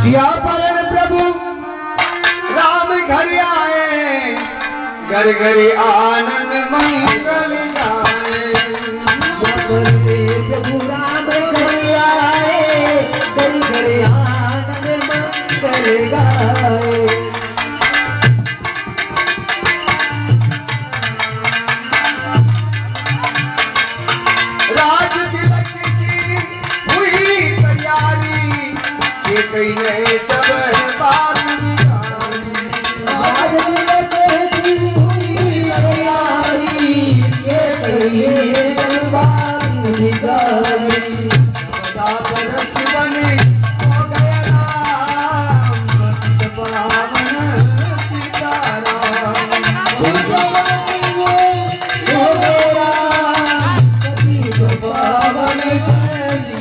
यहाँ पर प्रभु राम घर आए, घर घर आनंद मंगल गाए। प्रभु राम घर आए, घर घर आनंद मंगल गाए। राज तिलक की हुई तैयारी, ये कहीं नहीं सब बात निकाली। राज तिलक की हुई तैयारी, ये कहीं नहीं सब बात निकाली। सदा परस बने हो गया राम, पतित पावन सीताराम। हो गया पतित पावन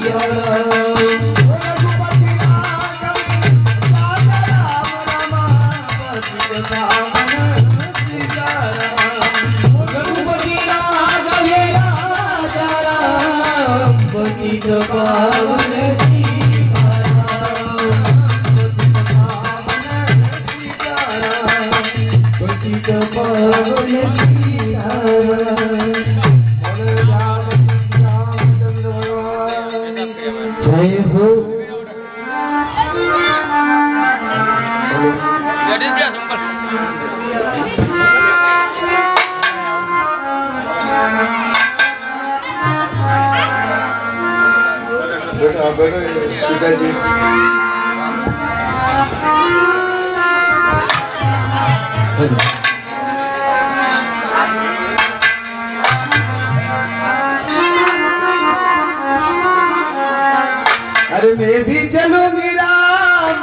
सियाराम। जय हो। अरे मैं भी चलूंगी राम,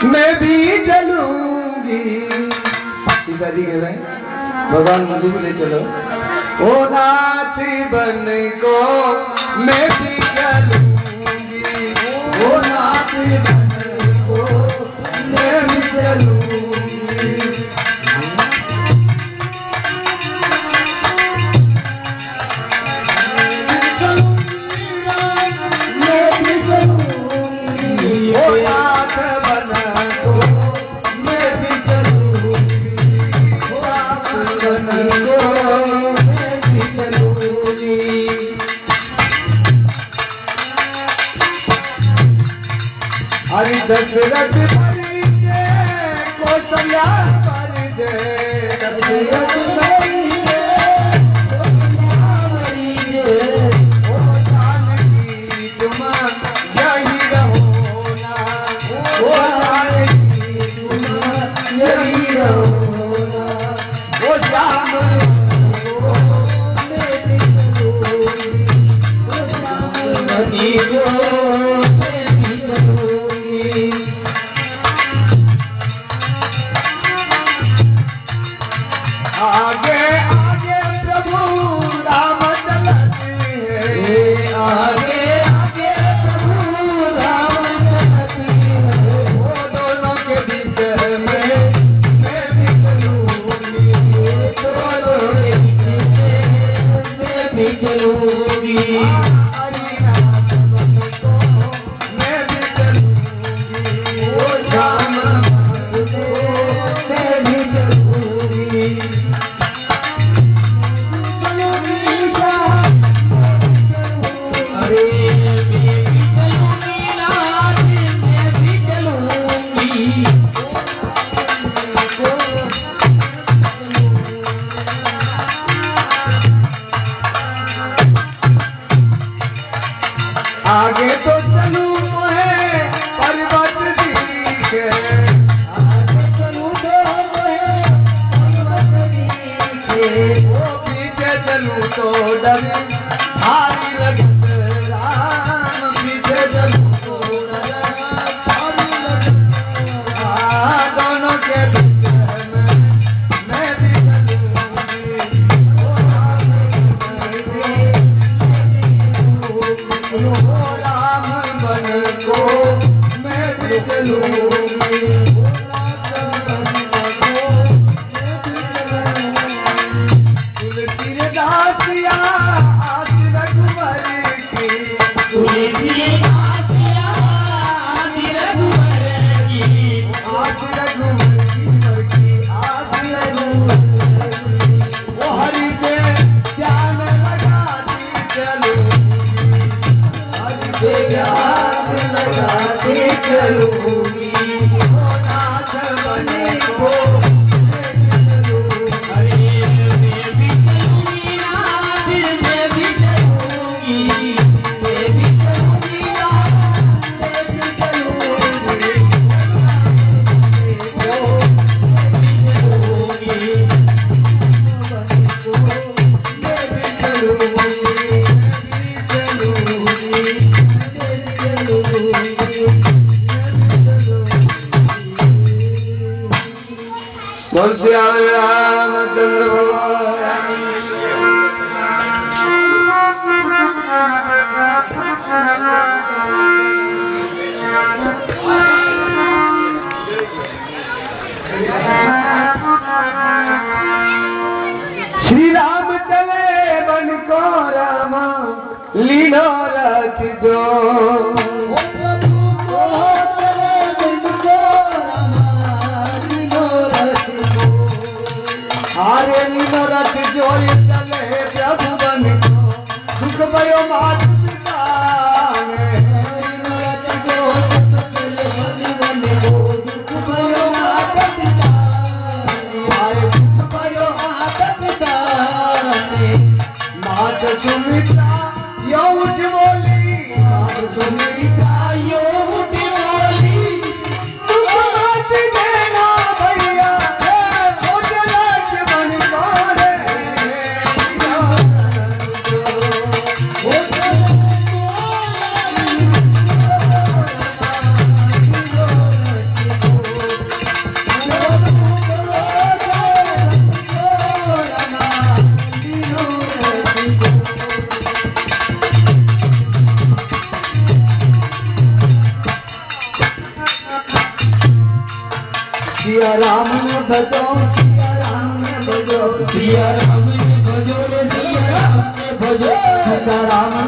मैं भी चलूंगी। सीता जी कह रहे हैं भगवान मुझे भी ले चलो। ओ नाथ बन को मैं भी चलूंगी, ओ नाथ बन को मैं भी चलूंगी। हरि दशरथ हरि जय, कौशल्या हरि जय। दशरथ हरि जय, कौशल्या हरि जय। ओ जानकी तुम यही रहो ना, ओ जानकी तुम यही रहो ना। ओ श्याम आगे आगे प्रभु राम चलते हैं, आगे आगे प्रभु राम चलते हैं। वो दोनों के बीच में मैं भी चलूंगी, दोनों के बीच में मैं भी चलूंगी। हरि नाम को मैं भी चलूंगी, वो श्याम को मैं भी चलूंगी। आगे तो चलूं है पर्वत दिखे, आगे चलूं तो है पर्वत दिखे। वो पीछे चलूं तो डर भारी लगत राम, पीछे चलूं तो डर भारी लगत। दोनों के बीच में मैं भी चलूंगी, ओ राम बन को मैं भी चलूंगी। बोल सिया रामचंद्र भगवान। श्री राम चले बन को रामा लीनो रख दो। हारे लीनो रख जो चले प्रभु बन को दुख भयो मात पिता लीनो रख जो चले प्रभु बन को दुख भयो मात पिता दुख भयो मात पिता मात सुमित्रा यो उठ बोली मात सुमित्रा यो उठ बोली तुम मत देना भैया ओ जलाश बन पारे सिया राम ने भजो सिया राम ने भजो सिया राम ने भजो सिया राम ने भजो सिया राम ने